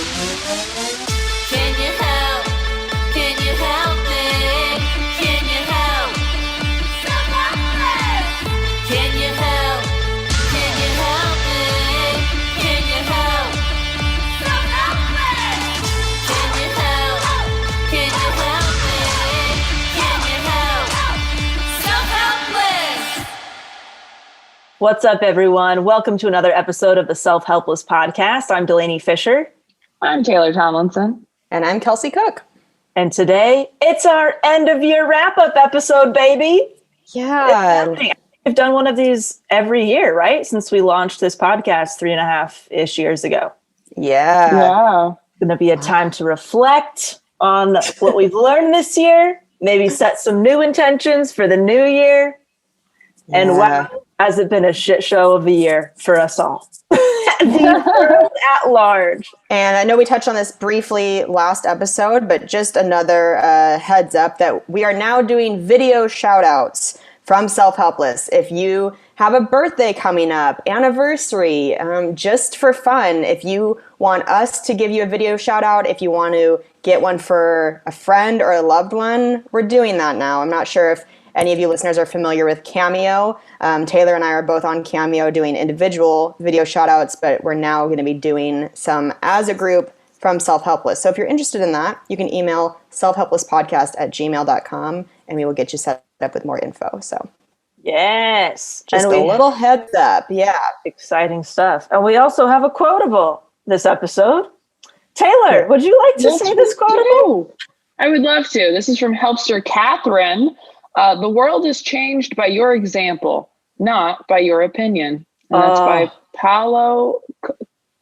Can you help? Can you help me? Can you help? Self-Helpless! Can you help? Can you help me? Can you help? Self-Helpless! Can you help? Can you help me? Can you help? Self-Helpless! What's up, everyone? Welcome to another episode of the Self-Helpless podcast. I'm Delaney Fisher. I'm Taylor Tomlinson. And I'm Kelsey Cook. And today, it's our end-of-year wrap-up episode, baby. Yeah. We've done one of these every year, right? Since we launched this podcast 3.5-ish years ago. Yeah. It's going to be a time to reflect on what we've learned this year, maybe set some new intentions for the new year. And wow, has it been a shit show of the year for us all. The world at large. And I know we touched on this briefly last episode, but just another heads up that we are now doing video shout outs from Self-Helpless. If you have a birthday coming up, anniversary, just for fun, if you want us to give you a video shout out, if you want to get one for a friend or a loved one, we're doing that now. I'm not sure if any of you listeners are familiar with Cameo. Taylor and I are both on Cameo doing individual video shout-outs, but we're now going to be doing some as a group from Self-Helpless. So if you're interested in that, you can email selfhelplesspodcast@gmail.com and we will get you set up with more info. So Yes. just a little heads up. Yeah. Exciting stuff. And we also have a quotable this episode. Taylor, would you like to say this quotable? I would love to. This is from Helpster Catherine. The world is changed by your example, not by your opinion. And that's by Paulo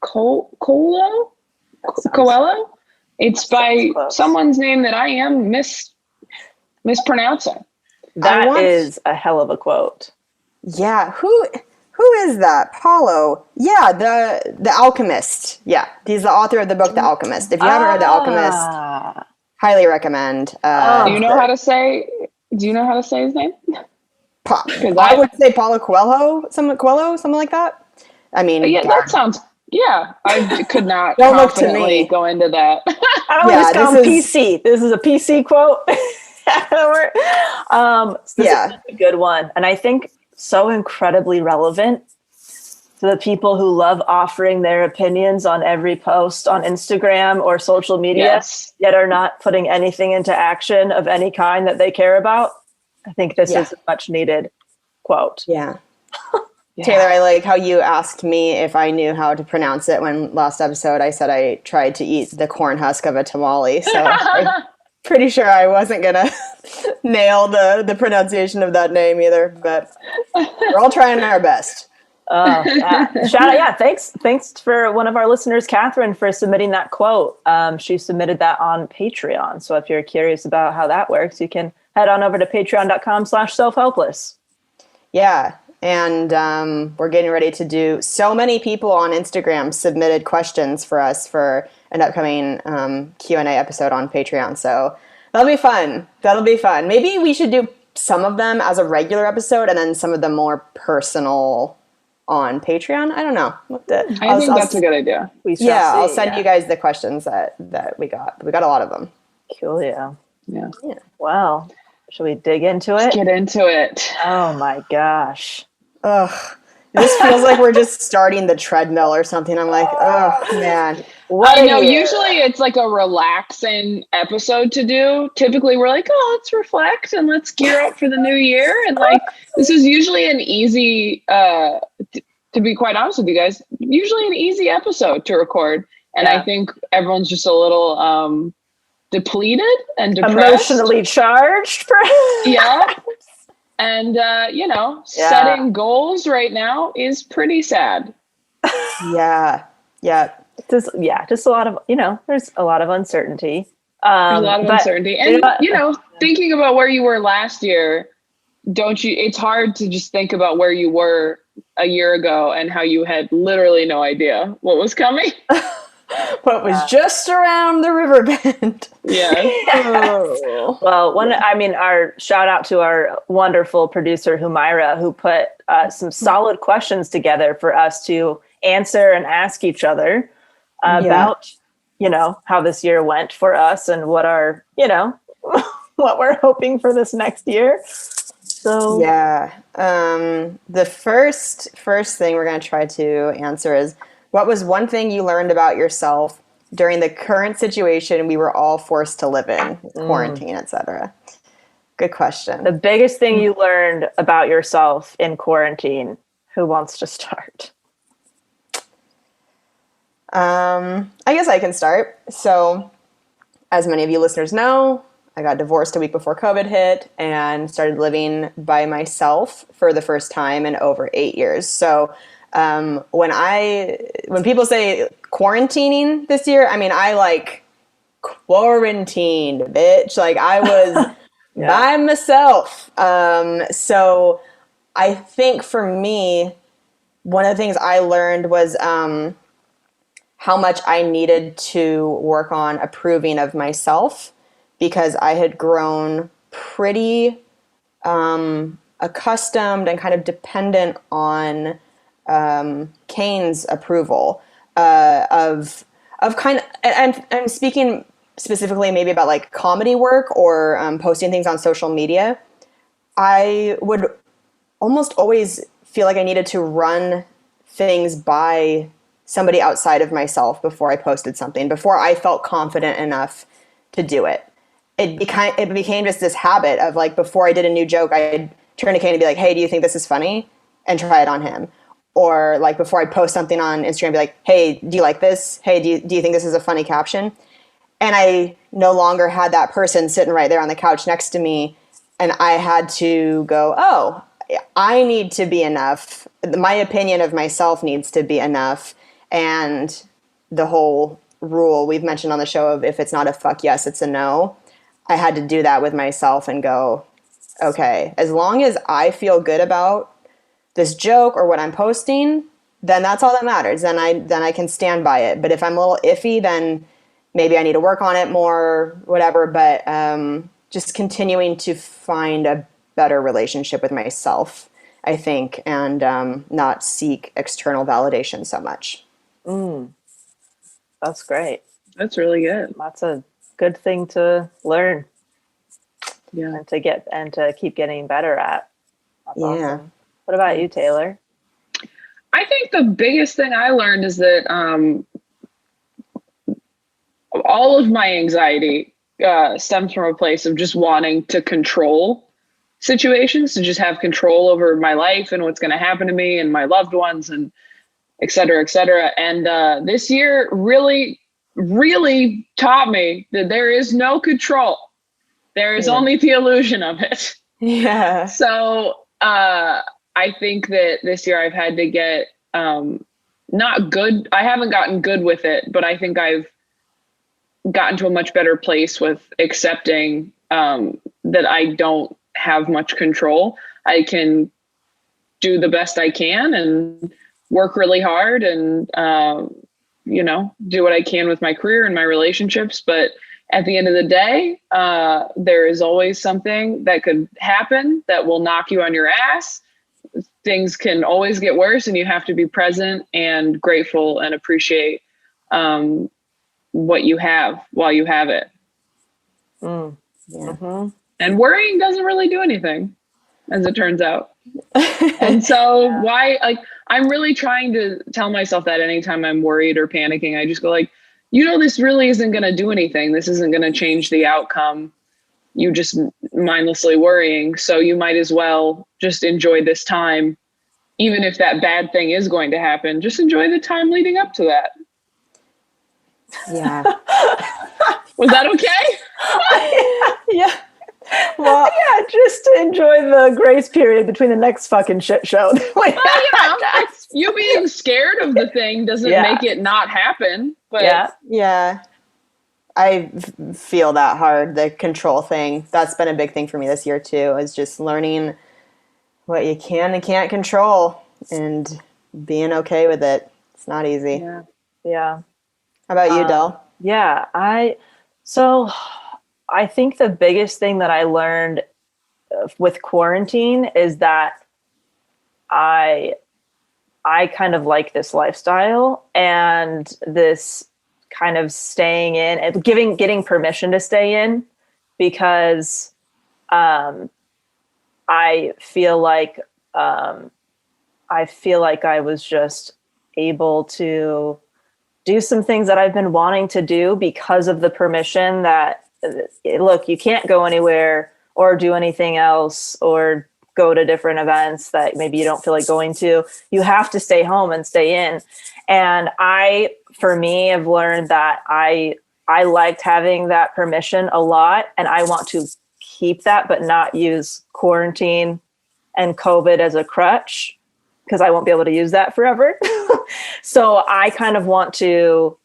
Coelho? It's by someone's name that I am mispronouncing. That is a hell of a quote. Yeah. Who is that? Paulo. Yeah, the Alchemist. Yeah. He's the author of the book The Alchemist. If you haven't read The Alchemist, highly recommend. Do you know how to say his name? I would say Paulo Coelho, something like that. I mean, yeah, that sounds. Yeah, I could not Don't look to confidently me. go into that. I always call him PC. This is a PC quote. This is a good one. And I think so incredibly relevant to the people who love offering their opinions on every post on Instagram or social media, yet are not putting anything into action of any kind that they care about. I think this is a much needed quote. Yeah. Taylor, I like how you asked me if I knew how to pronounce it when last episode I said I tried to eat the corn husk of a tamale. So I'm pretty sure I wasn't going to nail the pronunciation of that name either, but we're all trying our best. Shout out. Yeah. Thanks for one of our listeners, Catherine, for submitting that quote. She submitted that on Patreon. So if you're curious about how that works, you can head on over to patreon.com/selfhelpless. Yeah. And we're getting ready to do, so many people on Instagram submitted questions for us for an upcoming Q&A episode on Patreon. So that'll be fun. Maybe we should do some of them as a regular episode and then some of them more personal on Patreon. I don't know. I think that's a good idea. I'll send you guys the questions that we got. We got a lot of them. Cool. Yeah. Yeah. Wow. Should we dig into it? Let's get into it. Oh my gosh. Ugh. This feels like we're just starting the treadmill or something. I'm like, oh man. I know. Usually it's like a relaxing episode to do. Typically we're like, let's reflect and let's gear up for the new year. And like, this is usually an easy, to be quite honest with you guys, usually an easy episode to record. And I think everyone's just a little depleted and depressed. Emotionally charged, perhaps. Yeah. And, setting goals right now is pretty sad. Yeah. Just a lot of, there's a lot of uncertainty. There's a lot of uncertainty. And, thinking about where you were last year, it's hard to just think about where you were a year ago and how you had literally no idea what was coming. What was just around the river bend. Yeah. Oh. Well, our shout out to our wonderful producer, Humaira, who put some solid questions together for us to answer and ask each other about, how this year went for us and what our, what we're hoping for this next year. So yeah, the first thing we're going to try to answer is, what was one thing you learned about yourself during the current situation we were all forced to live in, quarantine, etc.? Good question. The biggest thing you learned about yourself in quarantine. Who wants to start? I guess I can start. So, as many of you listeners know, I got divorced a week before COVID hit and started living by myself for the first time in over 8 years. So, when people say quarantining this year, I mean, I like quarantined, bitch. Like, I was by myself. So I think for me, one of the things I learned was how much I needed to work on approving of myself, because I had grown pretty accustomed and kind of dependent on Kane's approval of kind of, and I'm speaking specifically maybe about like comedy work or posting things on social media. I would almost always feel like I needed to run things by somebody outside of myself before I posted something, before I felt confident enough to do it. It became just this habit of like, before I did a new joke, I'd turn to Kane and be like, hey, do you think this is funny? And try it on him. Or like, before I'd post something on Instagram, be like, hey, do you like this? Hey, do you think this is a funny caption? And I no longer had that person sitting right there on the couch next to me. And I had to go, oh, I need to be enough. My opinion of myself needs to be enough. And the whole rule we've mentioned on the show of, if it's not a fuck yes, it's a no. I had to do that with myself and go, okay, as long as I feel good about this joke or what I'm posting, then that's all that matters. Then I can stand by it. But if I'm a little iffy, then maybe I need to work on it more, whatever. But just continuing to find a better relationship with myself, I think, and not seek external validation so much. That's great. That's really good. That's a good thing to learn. Yeah. And to keep getting better at. That's Yeah. awesome. What about you, Taylor? I think the biggest thing I learned is that all of my anxiety stems from a place of just wanting to control situations, to just have control over my life and what's going to happen to me and my loved ones, and et cetera, et cetera. And this year really, really taught me that there is no control. There is only the illusion of it. Yeah. So I think that this year I've had to get not good. I haven't gotten good with it, but I think I've gotten to a much better place with accepting that I don't have much control. I can do the best I can and work really hard and, do what I can with my career and my relationships. But at the end of the day, there is always something that could happen that will knock you on your ass. Things can always get worse, and you have to be present and grateful and appreciate what you have while you have it. Yeah. Mm-hmm. And worrying doesn't really do anything, as it turns out. And so I'm really trying to tell myself that anytime I'm worried or panicking, I just go like, this really isn't going to do anything. This isn't going to change the outcome. You just mindlessly worrying. So you might as well just enjoy this time. Even if that bad thing is going to happen, just enjoy the time leading up to that. Yeah. Was that okay? Yeah. Well, yeah, just to enjoy the grace period between the next fucking shit show. It's, you being scared of the thing doesn't make it not happen. But Yeah. I feel that hard, the control thing. That's been a big thing for me this year too, is just learning what you can and can't control and being okay with it. It's not easy. Yeah. How about you, Del? Yeah, I think the biggest thing that I learned with quarantine is that I kind of like this lifestyle and this kind of staying in and getting permission to stay in, because I feel like I was just able to do some things that I've been wanting to do because of the permission that, look, you can't go anywhere or do anything else or go to different events that maybe you don't feel like going to. You have to stay home and stay in. And for me, have learned that I liked having that permission a lot, and I want to keep that, but not use quarantine and COVID as a crutch, because I won't be able to use that forever. So I kind of want to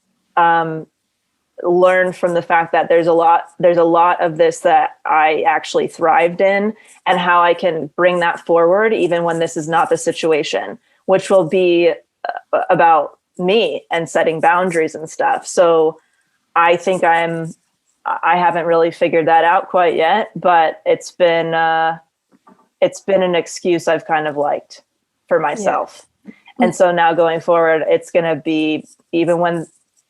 learn from the fact that there's a lot of this that I actually thrived in, and how I can bring that forward even when this is not the situation, which will be about me and setting boundaries and stuff. So I think I haven't really figured that out quite yet, but it's been an excuse I've kind of liked for myself. Yeah. And so now going forward, it's going to be, even when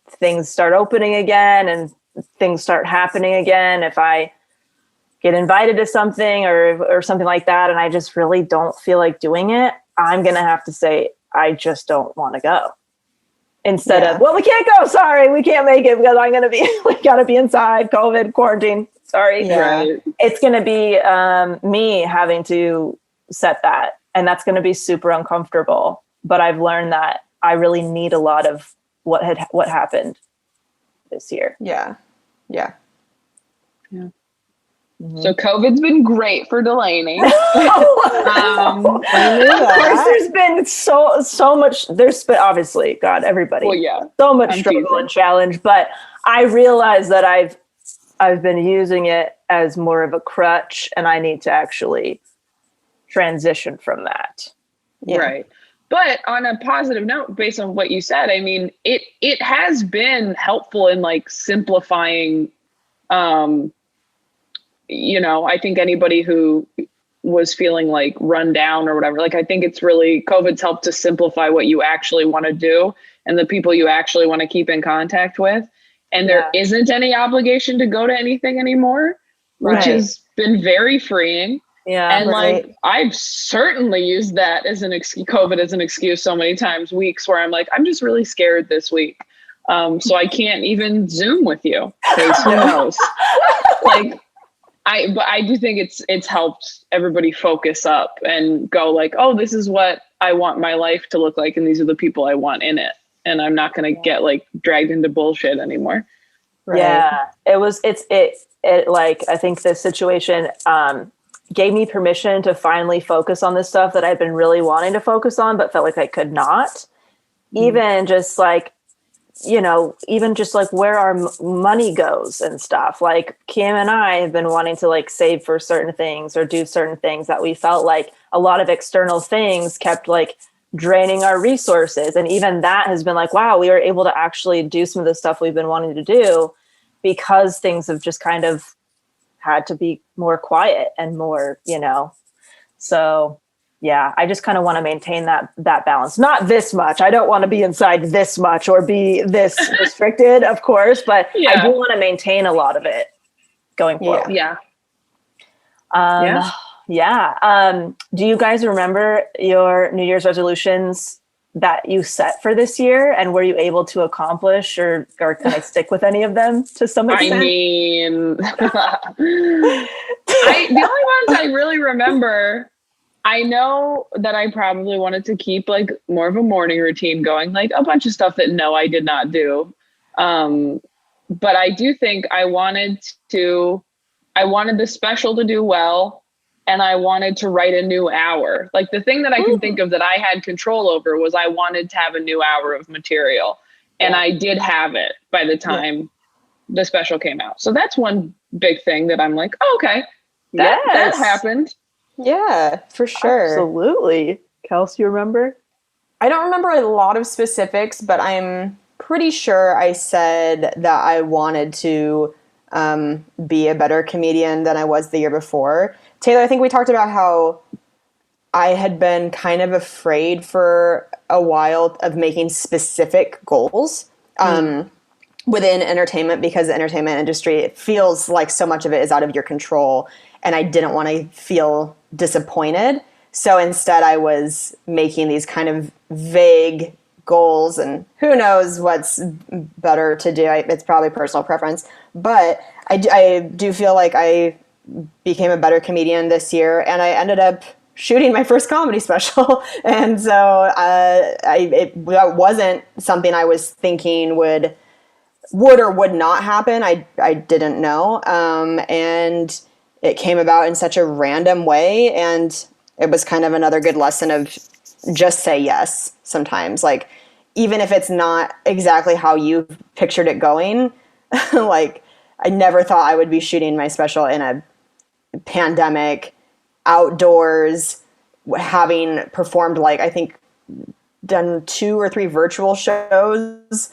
things start opening again and things start happening again, if I get invited to something or something like that, and I just really don't feel like doing it, I'm going to have to say, I just don't want to go. Instead of, well, we can't go. Sorry, we can't make it because we got to be inside, COVID, quarantine. Sorry. Yeah. Right. It's going to be me having to set that. And that's going to be super uncomfortable. But I've learned that I really need a lot of what happened this year. Yeah. Yeah. Yeah. Mm-hmm. So COVID's been great for Delaney. Of course, there's been so much. There's been, obviously, God, everybody. Well, yeah. So much struggle and challenge. But I realize that I've been using it as more of a crutch, and I need to actually transition from that. Yeah. Right. But on a positive note, based on what you said, I mean, it has been helpful in like simplifying. I think anybody who was feeling like run down or whatever, like, I think it's really, COVID's helped to simplify what you actually want to do and the people you actually want to keep in contact with. And there isn't any obligation to go to anything anymore, which has been very freeing. Yeah. And like, I've certainly used that as COVID as an excuse so many times, weeks where I'm like, I'm just really scared this week. So I can't even Zoom with you, because who knows? But I do think it's helped everybody focus up and go like, oh, this is what I want my life to look like, and these are the people I want in it, and I'm not going to get like dragged into bullshit anymore. Right? Yeah, it like, I think this situation gave me permission to finally focus on this stuff that I've been really wanting to focus on, but felt like I could not. Even just like, even just like where our money goes and stuff. Like Kim and I have been wanting to like save for certain things or do certain things that we felt like a lot of external things kept like draining our resources. And even that has been like, wow, we were able to actually do some of the stuff we've been wanting to do because things have just kind of had to be more quiet and more, so yeah, I just kind of want to maintain that balance. Not this much. I don't want to be inside this much or be this restricted, of course, but I do want to maintain a lot of it going forward. Yeah. Do you guys remember your New Year's resolutions that you set for this year, and were you able to accomplish or kind of stick with any of them to some extent? I mean, the only ones I really remember, I know that I probably wanted to keep like more of a morning routine going, like a bunch of stuff that I did not do. But I do think I wanted the special to do well, and I wanted to write a new hour. Like the thing that I can think of that I had control over was I wanted to have a new hour of material, and I did have it by the time the special came out. So that's one big thing that I'm like, oh, okay, that happened. Yeah, for sure. Absolutely. Kelsey, you remember? I don't remember a lot of specifics, but I'm pretty sure I said that I wanted to be a better comedian than I was the year before. Taylor, I think we talked about how I had been kind of afraid for a while of making specific goals. within entertainment, because the entertainment industry, it feels like so much of it is out of your control, and I didn't want to feel disappointed. So instead I was making these kind of vague goals, and who knows what's better to do. It's probably personal preference, but I do feel like I became a better comedian this year, and I ended up shooting my first comedy special. And so that wasn't something I was thinking would or would not happen. I didn't know. And it came about in such a random way. And it was kind of another good lesson of just say yes sometimes. Like, even if it's not exactly how you pictured it going, like, I never thought I would be shooting my special in a pandemic, outdoors, having performed, like, I think done 2 or 3 virtual shows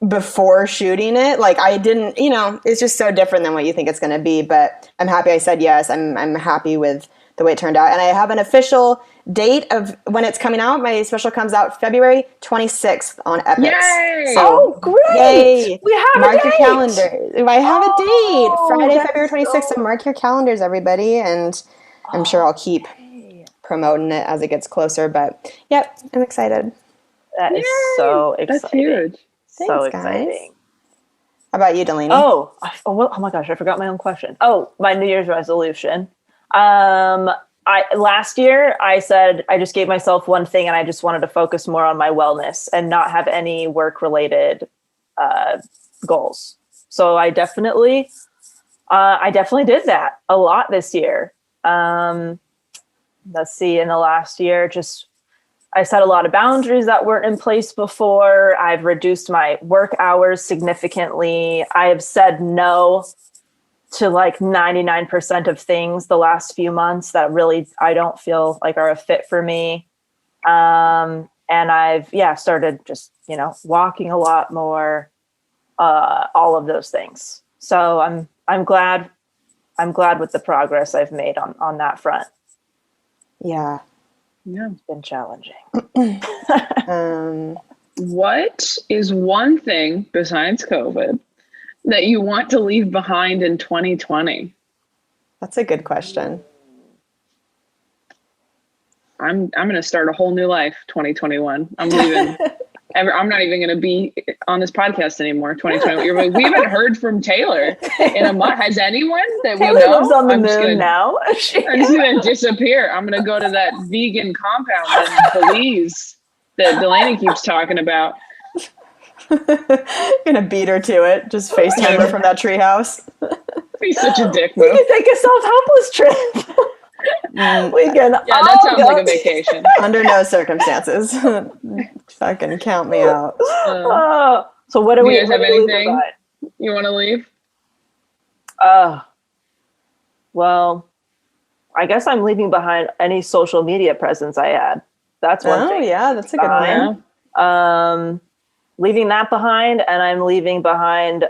before shooting it. Like, I didn't, it's just so different than what you think it's going to be. But I'm happy I said yes. I'm happy with the way it turned out. And I have an official date of when it's coming out. My special comes out February 26th on Epics. Yay! So, great! Yay! We have mark a date! Your calendar. I have a date. Friday, February 26th. So... So mark your calendars, everybody. And I'm sure I'll keep promoting it as it gets closer. But yep, I'm excited. That is so exciting. That's huge. So Thanks, exciting. guys. How about you, Delaney? Oh my gosh, I forgot my own question. Oh, my New Year's resolution. Last year I said I just gave myself one thing, and I just wanted to focus more on my wellness and not have any work related goals. So I definitely did that a lot this year. Let's see, in the last year, I set a lot of boundaries that weren't in place before. I've reduced my work hours significantly. I have said no to like 99% of things the last few months that really I don't feel like are a fit for me. And I've started just, walking a lot more, all of those things. So I'm glad with the progress I've made on that front. Yeah. Yeah. It's been challenging. What is one thing besides COVID that you want to leave behind in 2020? That's a good question. I'm going to start a whole new life, 2021. I'm leaving. I'm not even going to be on this podcast anymore. 2020. We haven't heard from Taylor in a month. Has anyone that Taylor we know? lives on the moon now. I'm just going to disappear. I'm going to go to that vegan compound in Belize that Delaney keeps talking about. Gonna beat her to it. Just FaceTime her from that treehouse. He's such a dick We move. can take a self-helpless trip. We can. Yeah, that sounds like a vacation. Under no circumstances. Fucking count me out. So what do Do we you guys have what do we leave anything behind? you want to leave? Well, I guess I'm leaving behind any social media presence I had. That's one thing. Oh yeah, that's a good one. Yeah. Leaving that behind, and I'm leaving behind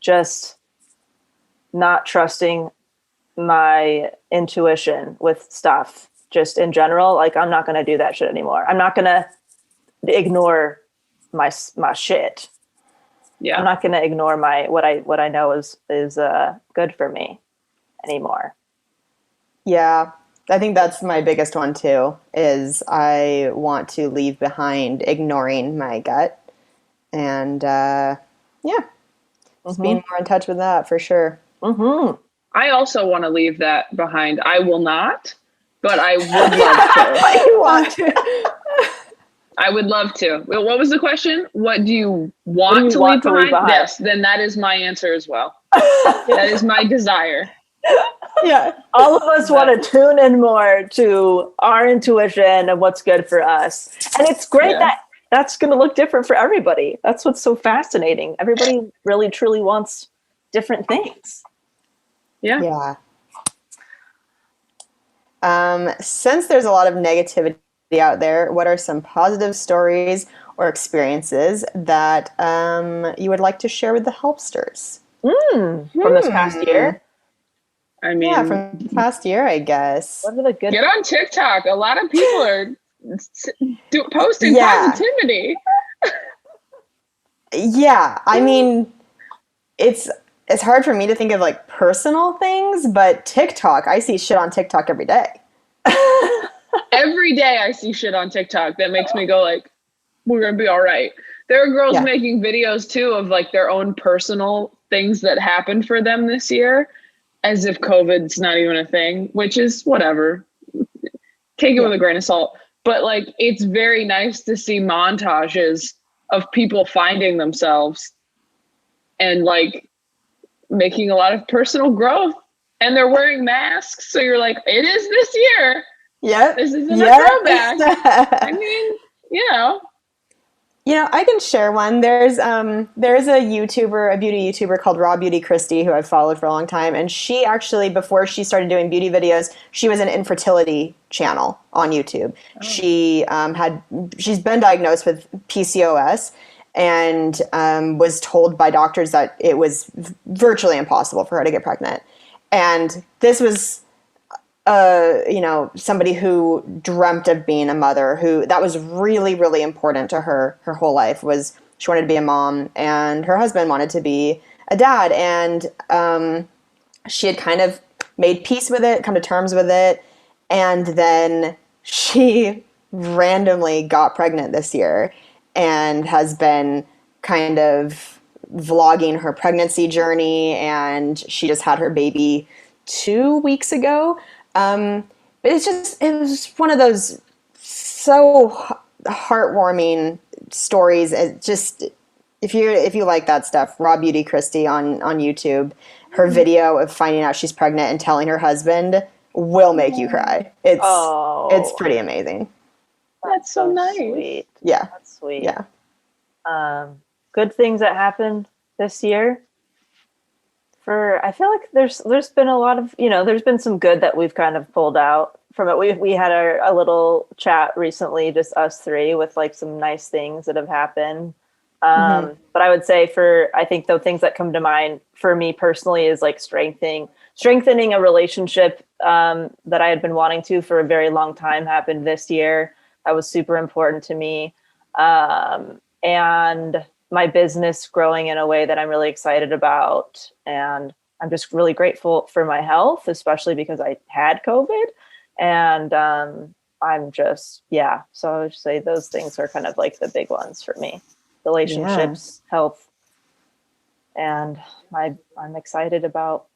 just not trusting my intuition with stuff, just in general. Like, I'm not going to do that shit anymore. I'm not going to ignore my shit. Yeah. I'm not going to ignore what I know is good for me anymore. Yeah, I think that's my biggest one too, is I want to leave behind ignoring my gut. And just being more in touch with that for sure. Mm-hmm. I also want to leave that behind. I will not, but I would love to. You want to. I would love to. What was the question? What do you want to leave behind? Yes, then that is my answer as well. That is my desire. Yeah. All of us want to tune in more to our intuition and what's good for us. And it's great that that's going to look different for everybody. That's what's so fascinating. Everybody really, truly wants different things. Yeah. Since there's a lot of negativity out there, what are some positive stories or experiences that you would like to share with the helpsters? From this past year? I mean, from the past year, I guess. What are the good? Get on TikTok. A lot of people are posting positivity. Yeah, I mean, it's hard for me to think of like personal things, but TikTok, I see shit on TikTok every day. Every day I see shit on TikTok that makes me go like, we're gonna be all right. There are girls Yeah. making videos too of like their own personal things that happened for them this year, as if COVID's not even a thing, which is whatever. Take it with a grain of salt. But like, it's very nice to see montages of people finding themselves and like making a lot of personal growth, and they're wearing masks. So you're like, it is this year. Yep. This isn't a throwback. I mean, You know, I can share one. There's a YouTuber, a beauty YouTuber called Raw Beauty Christie, who I've followed for a long time, and she actually, before she started doing beauty videos, she was an infertility channel on YouTube. Oh. She's been diagnosed with PCOS and was told by doctors that it was virtually impossible for her to get pregnant. And this was somebody who dreamt of being a mother, who that was really, really important to her whole life. Was she wanted to be a mom, and her husband wanted to be a dad. And she had kind of made peace with it, come to terms with it. And then she randomly got pregnant this year and has been kind of vlogging her pregnancy journey. And she just had her baby 2 weeks ago. But it was one of those so heartwarming stories. It just, if you like that stuff, Raw Beauty Christie on YouTube, her video of finding out she's pregnant and telling her husband will make you cry. It's pretty amazing. That's so nice. Sweet. Yeah. That's sweet. Yeah. Good things that happened this year. I feel like there's been a lot of, there's been some good that we've kind of pulled out from it. We had a little chat recently, just us three, with like some nice things that have happened. But I would say I think the things that come to mind for me personally is like strengthening a relationship that I had been wanting to for a very long time happened this year. That was super important to me. And my business growing in a way that I'm really excited about. And I'm just really grateful for my health, especially because I had COVID. And I'm just, so I would say those things are kind of like the big ones for me. Relationships, health, and I'm excited about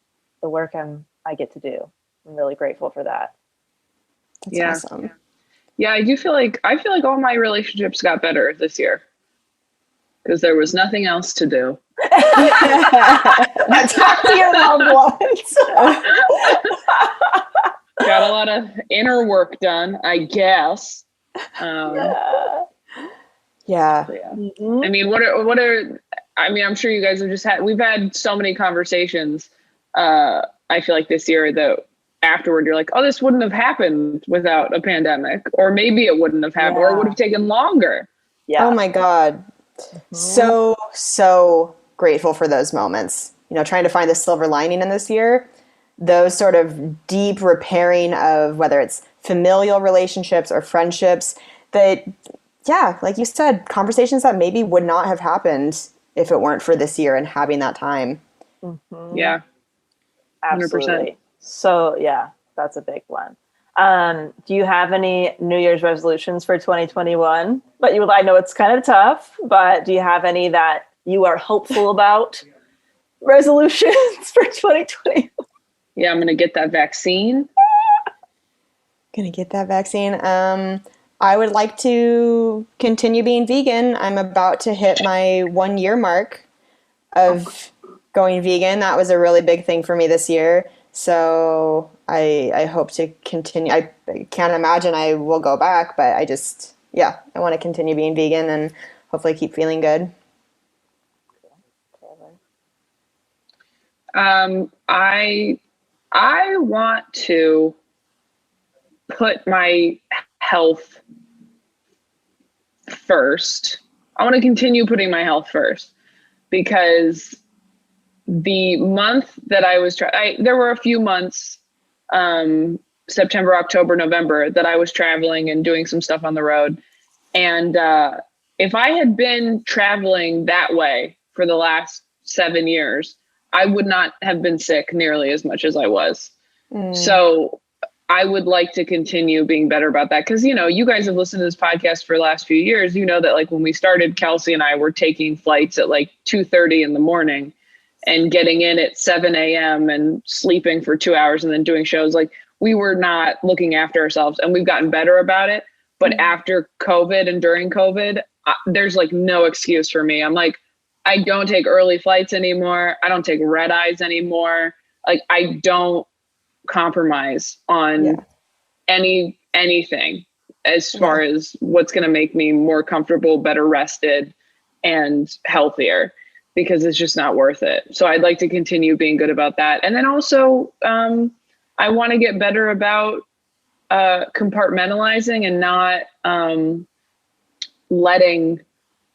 the work I get to do. I'm really grateful for that. That's awesome. Yeah, I feel like all my relationships got better this year. Because there was nothing else to do. Talk to your loved ones. Got a lot of inner work done, I guess. Yeah. Mm-hmm. I mean, I'm sure you guys have we've had so many conversations. I feel like this year that afterward you're like, oh, this wouldn't have happened without a pandemic, or maybe it wouldn't have happened, or it would have taken longer. Yeah. Oh my God. So grateful for those moments, trying to find the silver lining in this year, those sort of deep repairing of whether it's familial relationships or friendships that, like you said, conversations that maybe would not have happened if it weren't for this year and having that time. Mm-hmm. Yeah. 100%. Absolutely. So that's a big one. Do you have any New Year's resolutions for 2021? I know it's kind of tough, but do you have any that you are hopeful about? Resolutions for 2020? Yeah, I'm going to get that vaccine. I would like to continue being vegan. I'm about to hit my 1 year mark of going vegan. That was a really big thing for me this year. So I hope to continue. I can't imagine I will go back, but I want to continue being vegan and hopefully keep feeling good. I want to put my health first. I want to continue putting my health first because the month that I was there were a few months, September, October, November, that I was traveling and doing some stuff on the road. And if I had been traveling that way for the last 7 years, I would not have been sick nearly as much as I was. So I would like to continue being better about that. Cause you guys have listened to this podcast for the last few years. You know that like when we started, Kelsey and I were taking flights at like 2:30 in the morning and getting in at 7 a.m. and sleeping for 2 hours and then doing shows. Like we were not looking after ourselves, and we've gotten better about it. But after COVID and during COVID, there's like no excuse for me. I'm like, I don't take early flights anymore. I don't take red eyes anymore. Like I don't compromise on anything as far as what's going to make me more comfortable, better rested, and healthier, because it's just not worth it. So I'd like to continue being good about that. And then also, I want to get better about compartmentalizing and not letting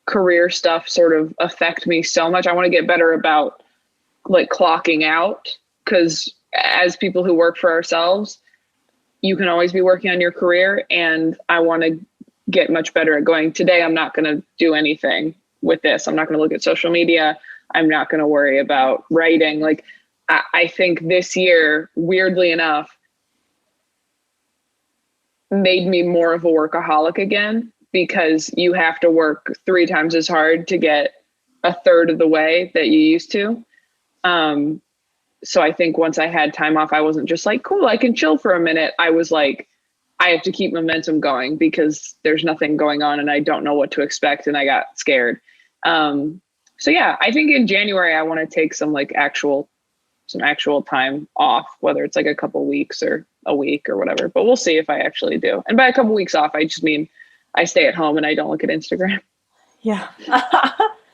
career stuff sort of affect me so much. I want to get better about like clocking out, because as people who work for ourselves, you can always be working on your career. And I want to get much better at going, today, I'm not going to do anything with this. I'm not going to look at social media. I'm not going to worry about writing. Like, I think this year, weirdly enough, made me more of a workaholic again, because you have to work 3 times as hard to get a third of the way that you used to. So I think once I had time off, I wasn't just like, cool, I can chill for a minute. I was like, I have to keep momentum going because there's nothing going on and I don't know what to expect. And I got scared. So yeah, I think in January, I want to take some actual time off, whether it's like a couple weeks or a week or whatever, but we'll see if I actually do. And by a couple weeks off, I just mean I stay at home and I don't look at Instagram. Yeah.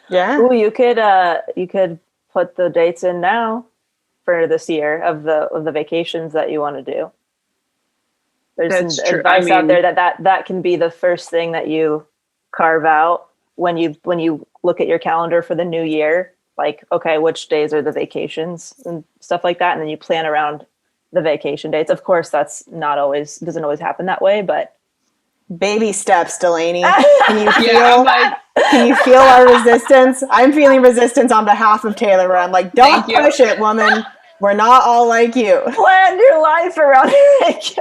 Yeah. Ooh, you could put the dates in now for this year of the vacations that you want to do. There's some advice out there that can be the first thing that you carve out when you look at your calendar for the new year. Like, okay, which days are the vacations and stuff like that, and then you plan around the vacation dates. Of course, doesn't always happen that way, but baby steps, Delaney. Can you feel our resistance? I'm feeling resistance on behalf of Taylor, where I'm like, don't push it, woman. We're not all like you. Plan your life around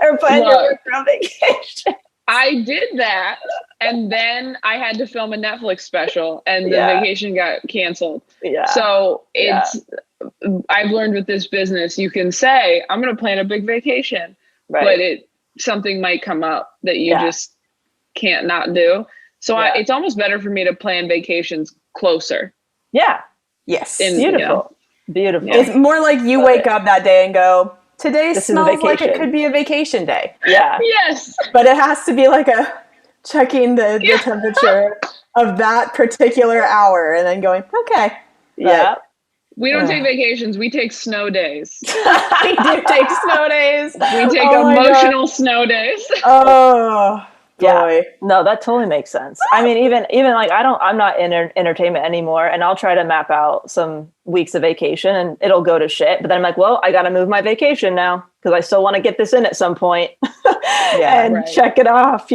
or plan your work around vacation. I did that, and then I had to film a Netflix special, and the vacation got canceled. Yeah. So I've learned with this business, you can say, I'm going to plan a big vacation, but something might come up that you just can't not do. So it's almost better for me to plan vacations closer. Yeah. Yes. Beautiful. Beautiful. It's more like you wake up that day and go, today smells like it could be a vacation day. Yeah. Yes. But it has to be like a checking the temperature of that particular hour and then going, okay. Yeah. We don't take vacations. We take snow days. We do take snow days. We take emotional snow days. Oh, boy. Yeah. No, that totally makes sense. I mean, even like I'm not in entertainment anymore, and I'll try to map out some weeks of vacation and it'll go to shit. But then I'm like, well, I got to move my vacation now because I still want to get this in at some point and check it off,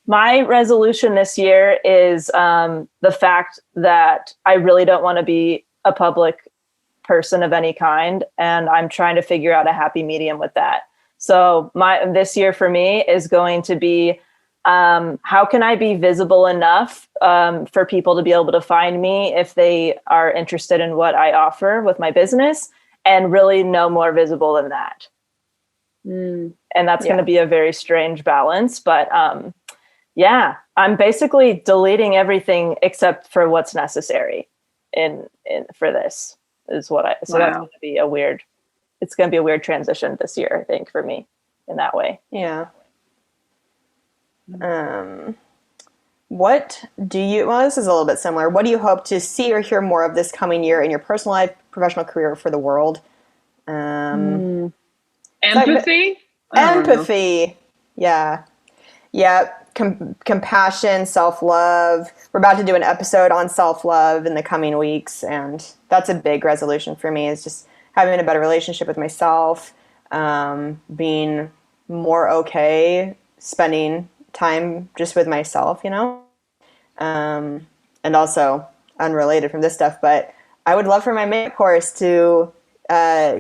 My resolution this year is the fact that I really don't want to be a public person of any kind. And I'm trying to figure out a happy medium with that. So this year for me is going to be, how can I be visible enough for people to be able to find me if they are interested in what I offer with my business, and really no more visible than that. And that's going to be a very strange balance, but I'm basically deleting everything except for what's necessary for this is what that's going to be it's going to be a weird transition this year, I think, for me in that way. Yeah. This is a little bit similar. What do you hope to see or hear more of this coming year in your personal life, professional career, for the world? Empathy? Empathy. Yeah. Yeah. Compassion, self-love. We're about to do an episode on self-love in the coming weeks, and that's a big resolution for me, is just having a better relationship with myself, being more okay spending time just with myself, you know? And also unrelated from this stuff, but I would love for my makeup course to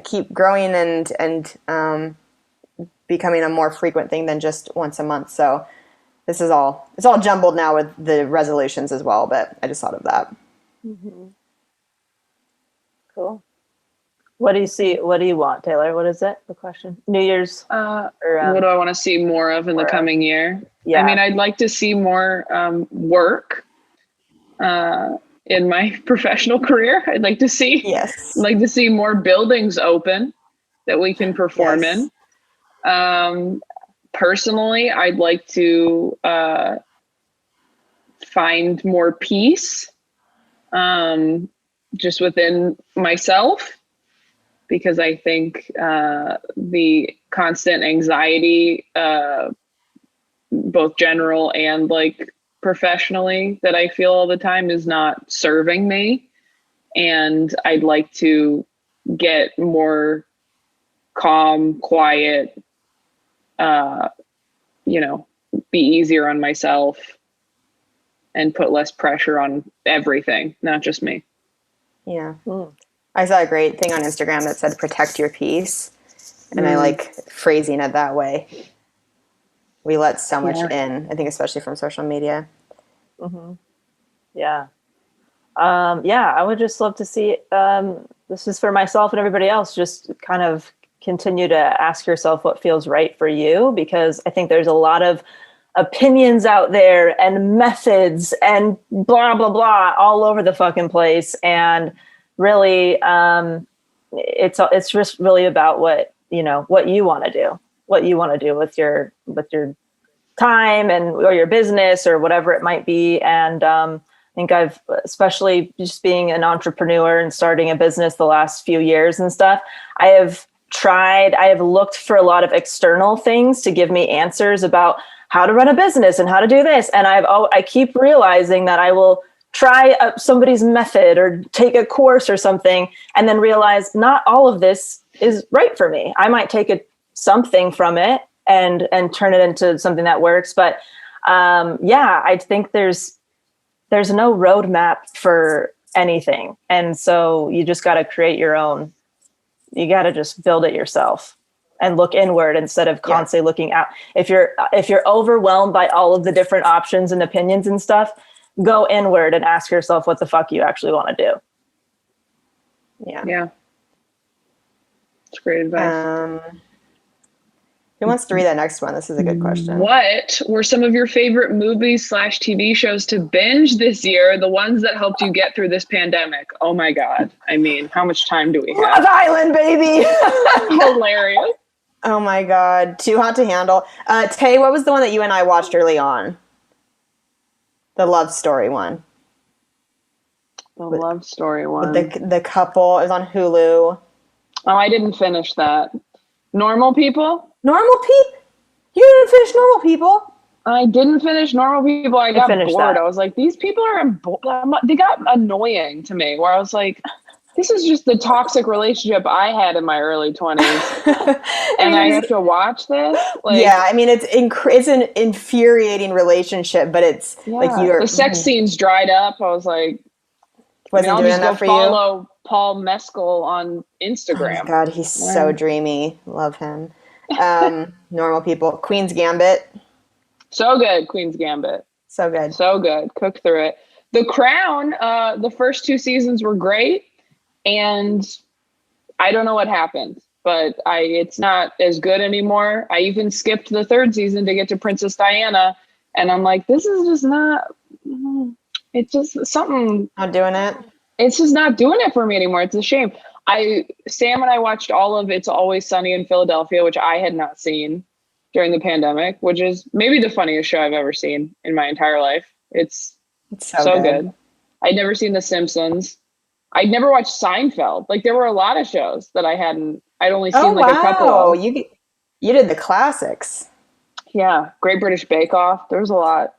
keep growing and becoming a more frequent thing than just once a month. So it's all jumbled now with the resolutions as well, but I just thought of that. Cool. What do you see? What do you want, Taylor? What is it? The question? New Year's? What do I want to see more of in the coming year? Yeah. I mean, I'd like to see more work in my professional career. I'd like to see more buildings open that we can perform in. Personally, I'd like to find more peace just within myself, because I think the constant anxiety, both general and like professionally, that I feel all the time is not serving me. And I'd like to get more calm, quiet, be easier on myself and put less pressure on everything, not just me. Yeah. I saw a great thing on Instagram that said, protect your peace. And I like phrasing it that way. We let so much in, I think, especially from social media. Yeah. I would just love to see, this is for myself and everybody else, just kind of continue to ask yourself what feels right for you, because I think there's a lot of opinions out there and methods and blah, blah, blah all over the fucking place. And really, it's just really about what you want to do, with your time or your business or whatever it might be. And I think I've, especially just being an entrepreneur and starting a business the last few years and stuff, I have looked for a lot of external things to give me answers about how to run a business and how to do this. And I keep realizing that I will try somebody's method or take a course or something, and then realize not all of this is right for me. I might take something from it and turn it into something that works. But I think there's no roadmap for anything. And so you just got to create your own. You got to just build it yourself and look inward instead of constantly looking out. If you're overwhelmed by all of the different options and opinions and stuff, go inward and ask yourself what the fuck you actually want to do. Yeah. It's great advice. Who wants to read that next one? This is a good question. What were some of your favorite movies/TV shows to binge this year? The ones that helped you get through this pandemic. Oh my God. I mean, how much time do we have? Love Island, baby. Hilarious. Oh my God. Too hot to handle. Tay, what was the one that you and I watched early on? The love story one. The love story one. With the couple. It was on Hulu. Oh, I didn't finish that. Normal People? Normal People? You didn't finish Normal People? I didn't finish Normal People. I got bored. That. I was like, these people they got annoying to me, where I was like, this is just the toxic relationship I had in my early 20s. And I have to watch this? I mean, it's an infuriating relationship, but it's like the sex scenes dried up. I was like, wasn't doing enough for you? Follow Paul Mescal on Instagram. Oh my God, he's so dreamy. Love him. Normal People. Queen's Gambit. So good, Queen's Gambit. So good. So good. Cook through it. The Crown, the first 2 seasons were great. And I don't know what happened, but it's not as good anymore. I even skipped the 3rd season to get to Princess Diana. And I'm like, this is just not, it's just something. Not doing it? It's just not doing it for me anymore. It's a shame. Sam and I watched all of It's Always Sunny in Philadelphia, which I had not seen during the pandemic, which is maybe the funniest show I've ever seen in my entire life. It's so good. I'd never seen The Simpsons. I'd never watched Seinfeld. Like, there were a lot of shows that I'd only seen a couple of. You did the classics. Yeah. Great British Bake Off. There was a lot.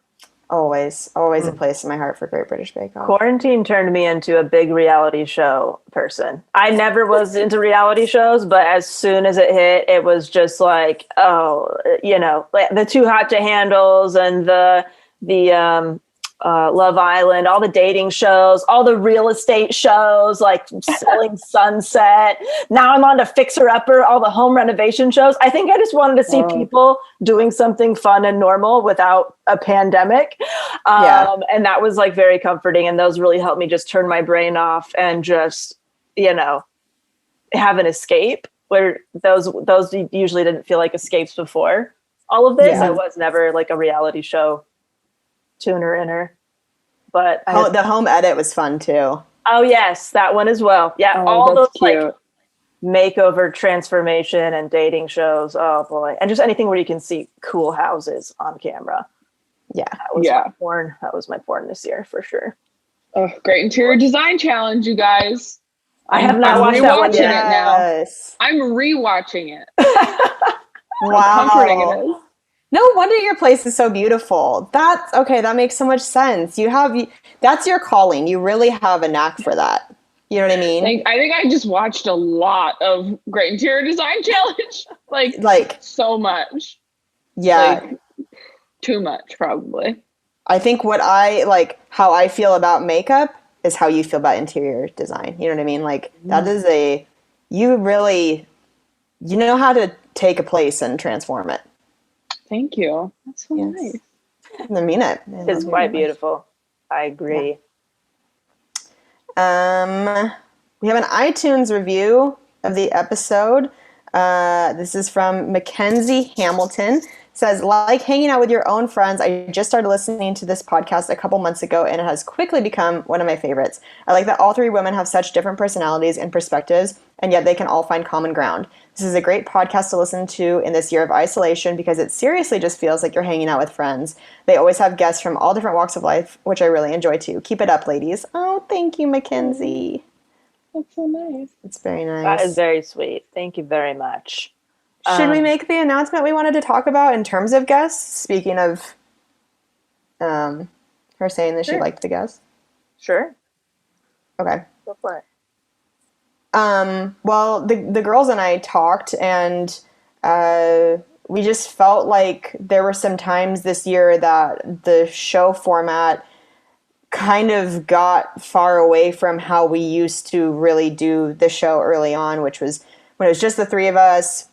Always a place in my heart for Great British Bake Off. Quarantine turned me into a big reality show person. I never was into reality shows, but as soon as it hit, it was just like, oh, like the Too Hot to Handles and the Love Island, all the dating shows, all the real estate shows, like Selling Sunset. Now I'm on to Fixer Upper, all the home renovation shows. I think I just wanted to see people doing something fun and normal without a pandemic. And that was like very comforting. And those really helped me just turn my brain off and just, have an escape, where those usually didn't feel like escapes before all of this. I was never like a reality show tuner-inner, but the home edit was fun too. Oh yes, that one as well. Yeah, all those cute. Like makeover, transformation, and dating shows. Oh boy, and just anything where you can see cool houses on camera. Yeah, that was my porn this year for sure. Oh, great interior design challenge, you guys! I have not watched that one yet. It now. I'm rewatching it. Wow, how comforting it is. No wonder your place is so beautiful. That's okay. That makes so much sense. That's your calling. You really have a knack for that. You know what I mean? I think I just watched a lot of Great Interior Design Challenge. like so much. Yeah. Like, too much, probably. I think how I feel about makeup is how you feel about interior design. You know what I mean? Like that is you know how to take a place and transform it. Thank you. That's so nice. I mean it. It's quite beautiful. I agree. Yeah. We have an iTunes review of the episode. This is from Mackenzie Hamilton. Says, like hanging out with your own friends, I just started listening to this podcast a couple months ago, and it has quickly become one of my favorites. I like that all three women have such different personalities and perspectives, and yet they can all find common ground. This is a great podcast to listen to in this year of isolation because it seriously just feels like you're hanging out with friends. They always have guests from all different walks of life, which I really enjoy too. Keep it up, ladies. Oh, thank you, Mackenzie. That's so nice. It's very nice. That is very sweet. Thank you very much. Should we make the announcement we wanted to talk about in terms of guests? Speaking of her saying that she liked the guests. Sure. Okay. Go for it. Well, the girls and I talked, and we just felt like there were some times this year that the show format kind of got far away from how we used to really do the show early on, which was when it was just the three of us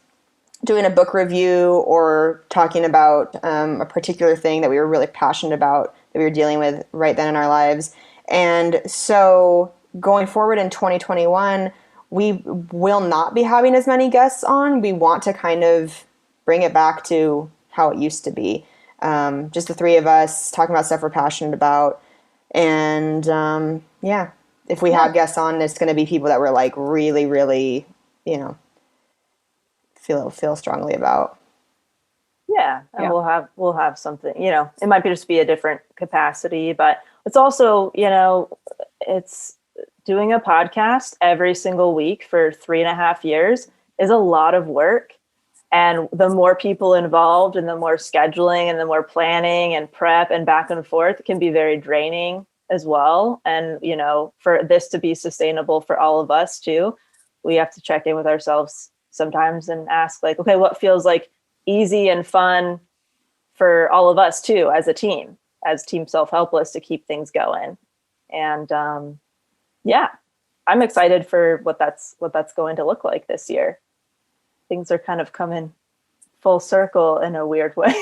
doing a book review or talking about a particular thing that we were really passionate about that we were dealing with right then in our lives. And so going forward in 2021, we will not be having as many guests on. We want to kind of bring it back to how it used to be. Just the three of us talking about stuff we're passionate about. And if we have guests on, it's going to be people that we're like really, really, feel strongly about. Yeah, and we'll have something, it might just be a different capacity, but it's also, it's doing a podcast every single week for 3.5 years is a lot of work. And the more people involved and the more scheduling and the more planning and prep and back and forth can be very draining as well. And, for this to be sustainable for all of us too, we have to check in with ourselves sometimes and ask like, okay, what feels like easy and fun for all of us too, as a team, as Team Self-Helpless, to keep things going. And I'm excited for what that's going to look like this year. Things are kind of coming full circle in a weird way.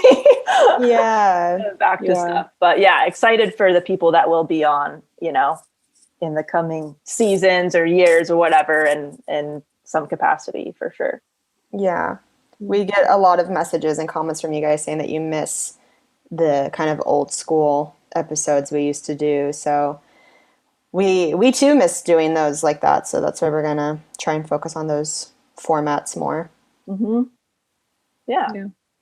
Back to stuff. But excited for the people that will be on, in the coming seasons or years or whatever, and some capacity for sure. Yeah. We get a lot of messages and comments from you guys saying that you miss the kind of old school episodes we used to do. So we too miss doing those like that. So that's why we're going to try and focus on those formats more. Mm-hmm. Yeah.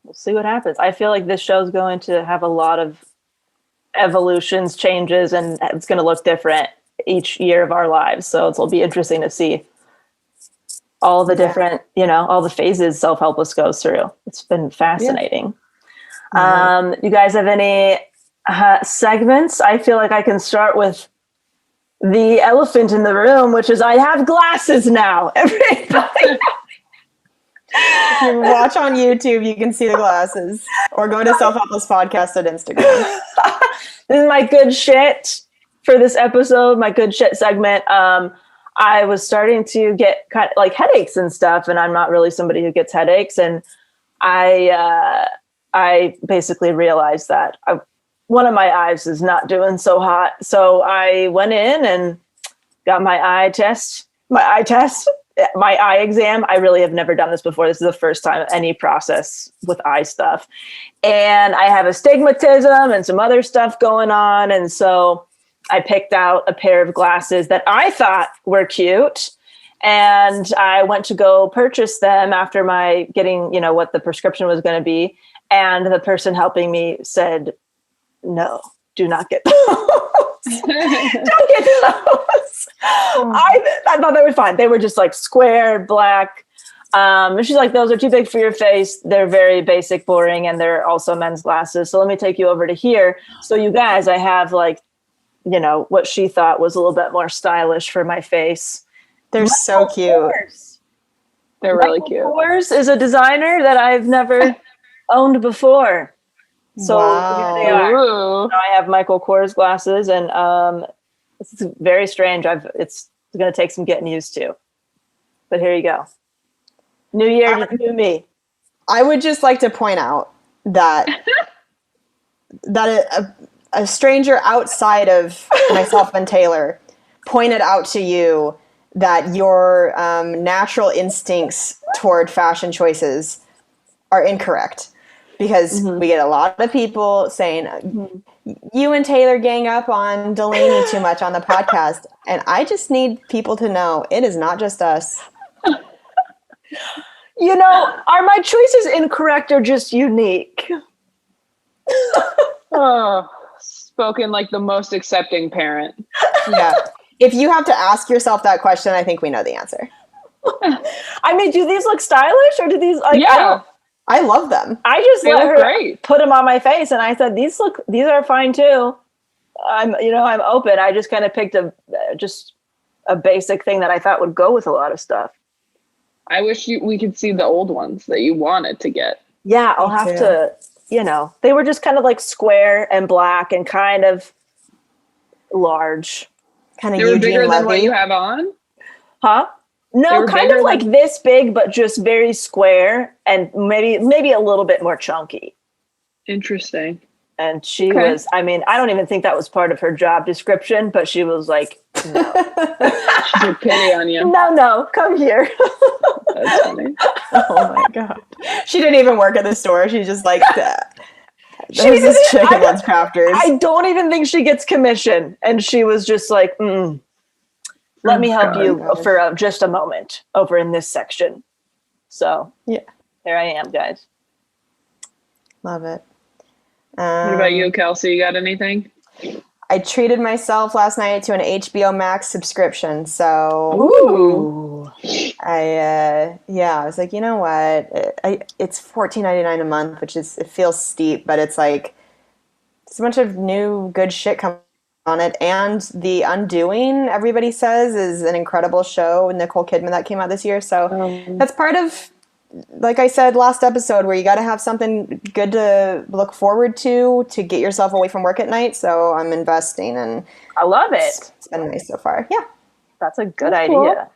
We'll see what happens. I feel like this show's going to have a lot of evolutions, changes, and it's going to look different each year of our lives. So it'll be interesting to see all the different, all the phases Self-Helpless goes through. It's been fascinating. You guys have any Segments. I feel like I can start with the elephant in the room, which is I have glasses now. Everybody. If you watch on YouTube, you can see the glasses, or go to Self-Helpless Podcast at Instagram. This is my good shit for this episode, my good shit segment. I was starting to get kind of like headaches and stuff, and I'm not really somebody who gets headaches. And I basically realized that one of my eyes is not doing so hot. So I went in and got my eye exam. I really have never done this before. This is the first time any process with eye stuff. And I have astigmatism and some other stuff going on. And so I picked out a pair of glasses that I thought were cute. And I went to go purchase them after my getting, what the prescription was going to be. And the person helping me said, no, do not get those. Don't get those. I thought they were fine. They were just like square, black. And she's like, those are too big for your face. They're very basic, boring, and they're also men's glasses. So let me take you over to here. So you guys, I have like, what she thought was a little bit more stylish for my face. They're so cute. They're really cute. Kors is a designer that I've never owned before. So wow. Here they are. Ooh. I have Michael Kors glasses, and it's very strange. It's going to take some getting used to. But here you go. New year, new me. I would just like to point out that a stranger outside of myself and Taylor pointed out to you that your natural instincts toward fashion choices are incorrect. Because we get a lot of people saying, you and Taylor gang up on Delaney too much on the podcast. And I just need people to know it is not just us. Are my choices incorrect or just unique? Oh, spoken like the most accepting parent. Yeah. If you have to ask yourself that question, I think we know the answer. I mean, do these look stylish or do these like? Yeah. I love them. I just They let look her great. put them on my face, and I said, "These are fine too." I'm open. I just kind of picked a basic thing that I thought would go with a lot of stuff. I wish we could see the old ones that you wanted to get. Yeah, I'll have to. They were just kind of like square and black and kind of large. Kind of They were bigger Eugene than what Levy. you have on? Huh? No, were kind bigger of like than- this big, but just very square and maybe a little bit more chunky. Interesting. And she Okay. was, I don't even think that was part of her job description, but she was like, no, She took pity on you. no, come here. That's funny. Oh my God. She didn't even work at the store. She's just like, She there's this didn't- chick at Lunch Crafters. I don't even think she gets commission. And she was just like, let me help you God. for just a moment over in this section. So Yeah. there I am, guys. Love it. What about you, Kelsey? You got anything? I treated myself last night to an HBO Max subscription. So Ooh. I was like, you know what? It's $14.99 a month, which it feels steep, but it's like it's a bunch of new good shit coming on it. And The Undoing, everybody says, is an incredible show with Nicole Kidman that came out this year. So that's part of, like I said last episode, where you got to have something good to look forward to get yourself away from work at night. So I'm investing, and I love it. it's been nice so far. Yeah. That's a good That's idea. cool.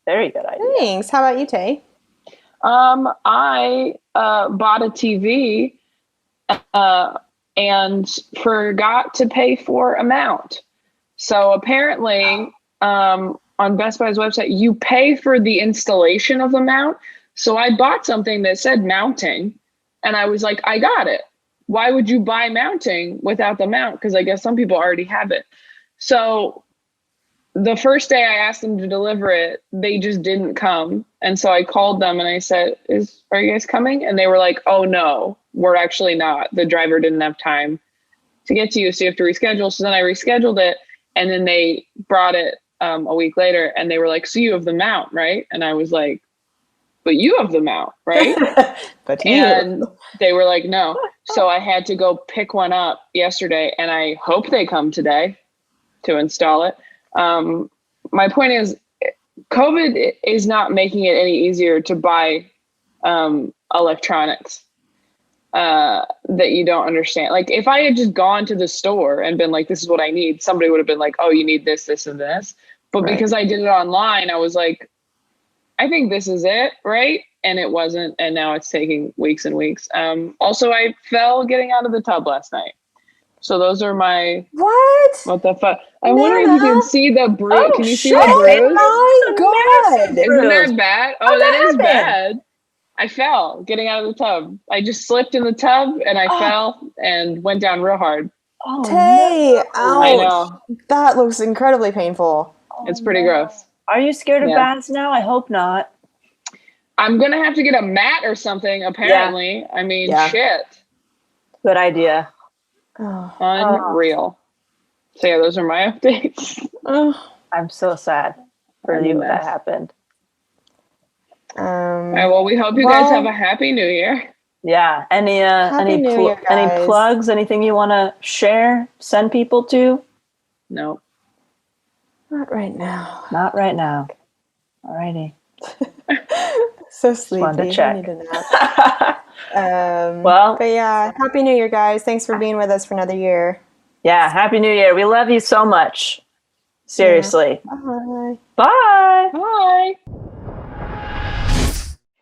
Very good idea. Thanks. How about you, Tay? I bought a TV and forgot to pay for a mount. So apparently, on Best Buy's website, you pay for the installation of the mount. So I bought something that said mounting, and I was like, I got it. Why would you buy mounting without the mount? Because I guess some people already have it. So the first day I asked them to deliver it, they just didn't come. And so I called them and I said, are you guys coming? And they were like, oh no, we're actually not. The driver didn't have time to get to you, so you have to reschedule. So then I rescheduled it, and then they brought it a week later, and they were like, so you have the mount, right? And I was like, but you have them out, right? But And they were like, no. So I had to go pick one up yesterday, and I hope they come today to install it. My point is, COVID is not making it any easier to buy electronics that you don't understand. Like, if I had just gone to the store and been like, this is what I need, somebody would have been like, oh, you need this, this, and this. But because I did it online, I was like, I think this is it, right? And it wasn't, and now it's taking weeks and weeks. Also, I fell getting out of the tub last night. So those are my... What the fuck? I'm wondering if you can see the bruise. Oh, can you see shit. the bruise? Oh my God. Isn't that bad? Oh, How'd that that is happen? bad. I fell getting out of the tub. I just slipped in the tub and I fell and went down real hard. Oh, Tay, ouch. I know. That looks incredibly painful. It's pretty gross. Are you scared of Yeah. baths now? I hope not. I'm going to have to get a mat or something, apparently. I mean, shit. Good idea. Unreal. So yeah, those are my updates. I'm so sad for you that happened. All right, well, we hope you guys have a happy new year. Yeah. Any New Year, any guys. plugs? Anything you want to share? Send people to? No. Not right now. Not right now. Alrighty. So sleepy. wanted to I check. need a nap. Well, but yeah, happy New Year, guys. Thanks for being with us for another year. yeah. Happy New Year. We love you so much. Seriously. Bye. Bye. Bye.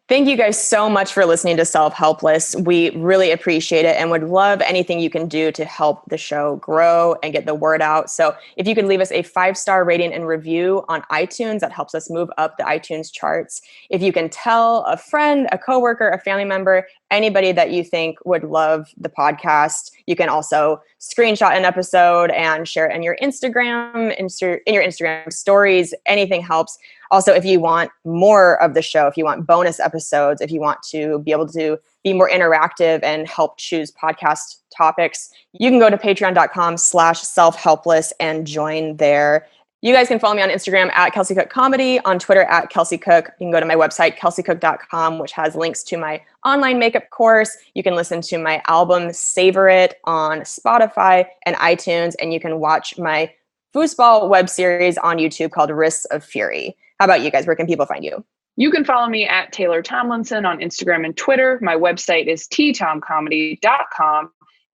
Thank you guys so much for listening to Self-Helpless. We really appreciate it and would love anything you can do to help the show grow and get the word out. So if you could leave us a 5-star rating and review on iTunes, that helps us move up the iTunes charts. If you can tell a friend, a coworker, a family member, anybody that you think would love the podcast, you can also screenshot an episode and share it in your Instagram, in your Instagram stories. Anything helps. Also, if you want more of the show, if you want bonus episodes, if you want to be able to be more interactive and help choose podcast topics, you can go to patreon.com/selfhelpless and join there. You guys can follow me on Instagram at Kelsey Cook Comedy, on Twitter at Kelsey Cook. You can go to my website, kelseycook.com, which has links to my online makeup course. You can listen to my album, Savor It, on Spotify and iTunes, and you can watch my foosball web series on YouTube called Wrists of Fury. How about you guys? Where can people find you? You can follow me at Taylor Tomlinson on Instagram and Twitter. My website is ttomcomedy.com.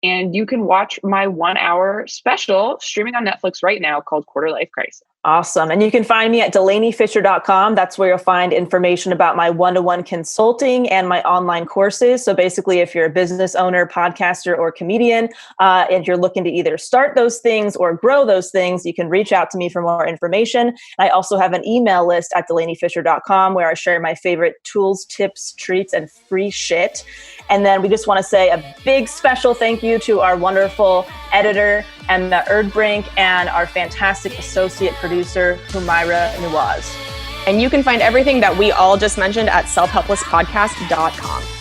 And you can watch my 1-hour special streaming on Netflix right now called Quarter Life Crisis. Awesome. And you can find me at DelaneyFisher.com. That's where you'll find information about my one-to-one consulting and my online courses. So basically, if you're a business owner, podcaster, or comedian, and you're looking to either start those things or grow those things, you can reach out to me for more information. I also have an email list at DelaneyFisher.com where I share my favorite tools, tips, treats, and free shit. And then we just want to say a big special thank you to our wonderful editor, Emma Erdbrink, and our fantastic associate producer, Humaira Nawaz. And you can find everything that we all just mentioned at selfhelplesspodcast.com.